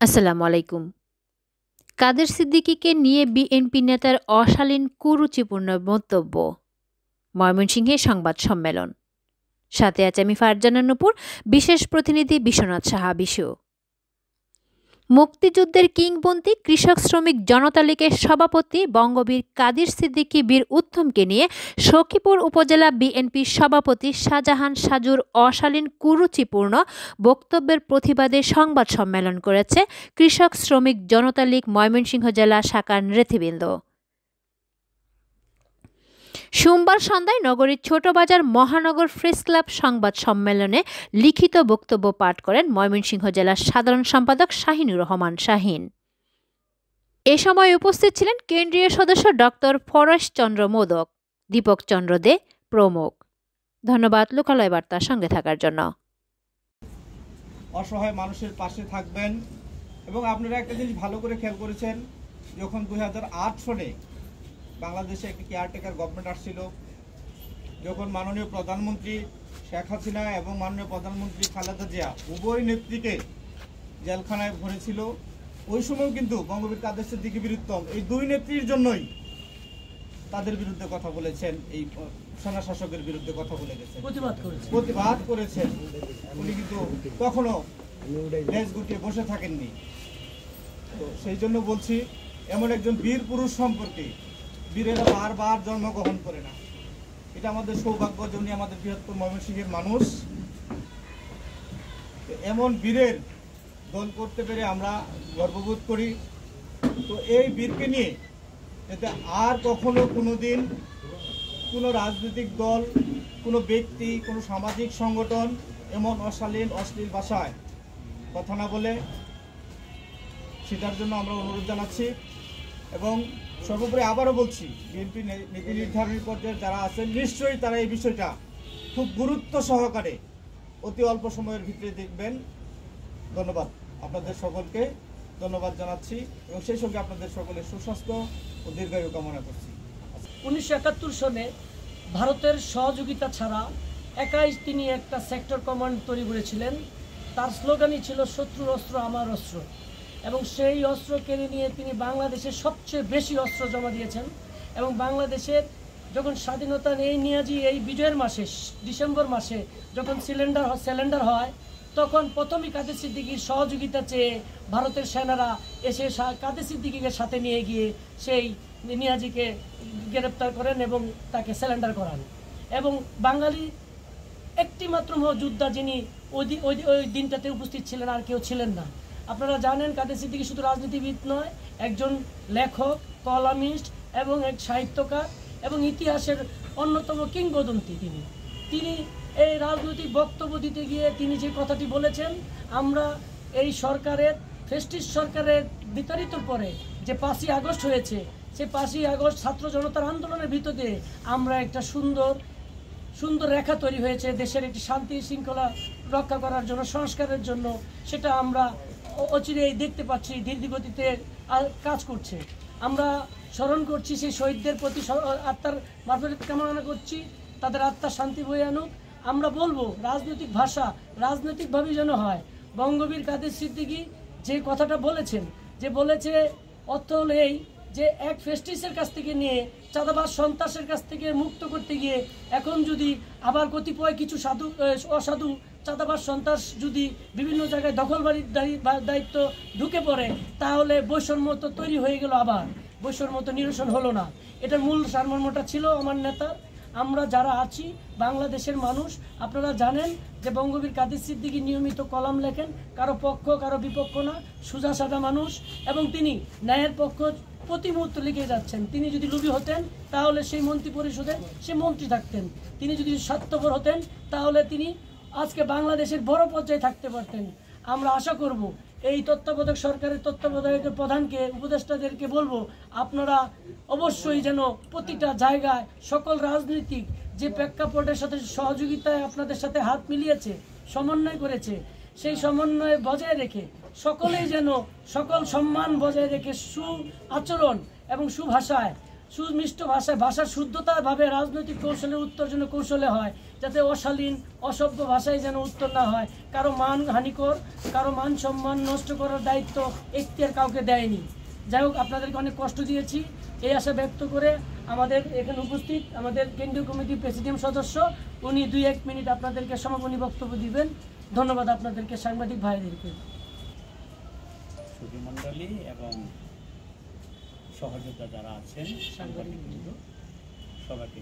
আসসালামু আলাইকুম। কাদের সিদ্দিকীকে নিয়ে বিএনপি নেতার অশালীন কুরুচিপূর্ণ মন্তব্য। ময়মনসিংহে সংবাদ সম্মেলন। সাথে আছে আমি ফারজানা নূপুর, বিশেষ প্রতিনিধি বিশ্বনাথ সাহা বিশু। মুক্তিযুদ্ধের কিংবদন্তি কৃষক শ্রমিক জনতা লীগের সভাপতি বঙ্গবীর কাদের সিদ্দিকী বীর উত্তমকে নিয়ে সখীপুর উপজেলা বিএনপির সভাপতি শাহজাহান সাজুর অশালীন কুরুচিপূর্ণ বক্তব্যের প্রতিবাদে সংবাদ সম্মেলন করেছে কৃষক শ্রমিক জনতা লীগ ময়মনসিংহ জেলা শাখার নেতৃবৃন্দ। সোমবার সন্ধ্যায় নগরীর ছোটবাজার মহানগর প্রেস ক্লাব সংবাদ সম্মেলনে লিখিত বক্তব্য পাঠ করেন ময়মনসিংহ জেলার সাধারণ সম্পাদক শাহিনুর রহমান শাহিন। এ সময় উপস্থিত ছিলেন কেন্দ্রীয় সদস্য ডক্টর ফরেশ চন্দ্র মোদক, দীপক চন্দ্র দে প্রমুখ। ধন্যবাদ লোকালয় বার্তার সঙ্গে থাকার জন্য। অসহায় মানুষের পাশে থাকবেন এবং আপনারা একটা জিনিস ভালো করে খেয়াল করেছেন, যখন 2008 সনে বাংলাদেশে একটি কেয়ারটেকার গভর্নমেন্ট আসছিল, যখন মাননীয় প্রধানমন্ত্রী শেখ হাসিনা এবং মাননীয় প্রধানমন্ত্রী খালেদা জিয়া উভয় নেত্রীকে জেলখানায় ভরেছিল, ওই সময় কিন্তু বঙ্গবীর কাদের সিদ্দিকী বীর উত্তম এই দুই নেত্রীর জন্যই তাদের বিরুদ্ধে কথা বলেছেন, এই সেনা শাসকের বিরুদ্ধে কথা বলে গেছেন, প্রতিবাদ করেছেন। উনি কিন্তু কখনো লেজ গুটিয়ে বসে থাকেননি। তো সেই জন্য বলছি, এমন একজন বীর পুরুষ সম্পর্কে বীরেরা বারবার জন্মগ্রহণ করে না। এটা আমাদের সৌভাগ্য যে উনি আমাদের বৃহত্তর ময়মনসিংহের মানুষ। এমন বীরের দল করতে পেরে আমরা গর্ববোধ করি। তো এই বীরকে নিয়ে যাতে আর কখনো কোনোদিন কোনো রাজনৈতিক দল, কোনো ব্যক্তি, কোনো সামাজিক সংগঠন এমন অশালীন অশ্লীল ভাষায় কথা না বলে, সেটার জন্য আমরা অনুরোধ জানাচ্ছি। এবং সর্বোপরি আবারও বলছি, বিএনপি নীতি নির্ধারণী পর্যায়ে যারা আছেন নিশ্চয়ই তারা এই বিষয়টা খুব গুরুত্ব সহকারে অতি অল্প সময়ের ভিতরে দেখবেন। ধন্যবাদ, আপনাদের সকলকে ধন্যবাদ জানাচ্ছি এবং সেই সঙ্গে আপনাদের সকলের সুস্বাস্থ্য ও দীর্ঘায়ু কামনা করছি। 1971 সনে ভারতের সহযোগিতা ছাড়া একাই তিনি একটা সেক্টর কমান্ড তৈরি করেছিলেন। তার স্লোগানই ছিল শত্রুর অস্ত্র আমার অস্ত্র, এবং সেই অস্ত্র কেড়ে নিয়ে তিনি বাংলাদেশের সবচেয়ে বেশি অস্ত্র জমা দিয়েছেন। এবং বাংলাদেশের যখন স্বাধীনতা নিয়াজি এই বিজয়ের মাসে ডিসেম্বর মাসে যখন সিলিন্ডার হয়, তখন প্রথমেই কাদের সিদ্দিকীর সহযোগিতা চেয়ে ভারতের সেনারা এসে কাদের সিদ্দিকীকে সাথে নিয়ে গিয়ে সেই নিয়াজিকে গ্রেপ্তার করেন এবং তাকে সিলিন্ডার করান। এবং বাঙালি একটি মাত্র যোদ্ধা যিনি ওই দিনটাতে উপস্থিত ছিলেন, আর কেউ ছিলেন না। আপনারা জানেন কাদের সিদ্দিকী শুধু রাজনীতিবিদ নয়, একজন লেখক, কলামিস্ট এবং এক সাহিত্যকার এবং ইতিহাসের অন্যতম কিংবদন্তি। তিনি এই রাজনৈতিক বক্তব্য দিতে গিয়ে তিনি যে কথাটি বলেছেন, আমরা এই সরকারের ফ্যাসিস্ট সরকারের বিতাড়িত পরে যে 5ই আগস্ট হয়েছে, সেই 5ই আগস্ট ছাত্র জনতার আন্দোলনের ভিতর দিয়ে আমরা একটা সুন্দর রেখা তৈরি হয়েছে দেশের একটি শান্তি শৃঙ্খলা রক্ষা করার জন্য, সংস্কারের জন্য। সেটা আমরা অচিরেই দেখতে পাচ্ছি ধীরগতিতে কাজ করছে। আমরা স্মরণ করছি সেই শহীদদের প্রতি আত্মার মাগফিরাত কামনা করছি, তাদের আত্মার শান্তি বয়ে আনুক। আমরা বলবো রাজনৈতিক ভাষা রাজনৈতিকভাবেই যেন হয়। বঙ্গবীর কাদের সিদ্দিকী যে কথাটা বলেছেন, যে বলেছে অর্থ হল এই যে এক ফেস্টিসের কাছ থেকে নিয়ে চাঁদাবাজ সন্ত্রাসের কাছ থেকে মুক্ত করতে গিয়ে এখন যদি আবার কতিপয় কিছু অসাধু চাঁদাবাজ সন্ত্রাস যদি বিভিন্ন জায়গায় দখলবাড়ির দায়িত্ব ঢুকে পড়ে, তাহলে বৈষম্য তো তৈরি হয়ে গেল, আবার বৈষম্য তো নিরসন হলো না। এটার মূল সারমর্মটা ছিল আমার নেতার। আমরা যারা আছি বাংলাদেশের মানুষ, আপনারা জানেন যে বঙ্গবীর কাদের সিদ্দিকী নিয়মিত কলাম লেখেন, কারো পক্ষ কারো বিপক্ষ না, সোজা সাদা মানুষ, এবং তিনি ন্যায়ের পক্ষ প্রতি মুহূর্তে লিখে যাচ্ছেন। তিনি যদি লোভী হতেন তাহলে সেই মন্ত্রী পরিষদে সে মন্ত্রী থাকতেন, তিনি যদি স্বার্থপর হতেন তাহলে তিনি আজকে বাংলাদেশের বড় পর্যায়ে থাকতে পারতেন। আমরা আশা করব এই তত্ত্বাবধায়ক সরকারের তত্ত্বাবধায়কের প্রধানকে, উপদেষ্টাদেরকে বলবো, আপনারা অবশ্যই যেন প্রতিটা জায়গায় সকল রাজনৈতিক যে প্রেক্ষাপটের সাথে সহযোগিতায় আপনাদের সাথে হাত মিলিয়েছে, সমন্বয় করেছে, সেই সমন্বয় বজায় রেখে সকলেই যেন সকল সম্মান বজায় রেখে সু আচরণ এবং সুভাষায় সুমিষ্ট ভাষায়, ভাষার শুদ্ধতাভাবে রাজনৈতিক কৌশলের উত্তর যেন কৌশলে হয়, যাতে অশালীন অসভ্য ভাষায় যেন উত্তর না হয়। কারো মান হানিকর, কারো মান সম্মান নষ্ট করার দায়িত্ব এখতিয়ার কাউকে দেয়নি। যাই হোক, আপনাদেরকে অনেক কষ্ট দিয়েছি, এই আশা ব্যক্ত করে আমাদের এখানে উপস্থিত আমাদের কেন্দ্রীয় কমিটির প্রেসিডিয়াম সদস্য, উনি 2-1 মিনিট আপনাদেরকে সমাপনী বক্তব্য দিবেন। ধন্যবাদ আপনাদেরকে, সাংবাদিক ভাইদেরকে। সুধীমণ্ডলী এবং সহযোদ্ধা যারা আছেন সাংবাদিক সবাইকে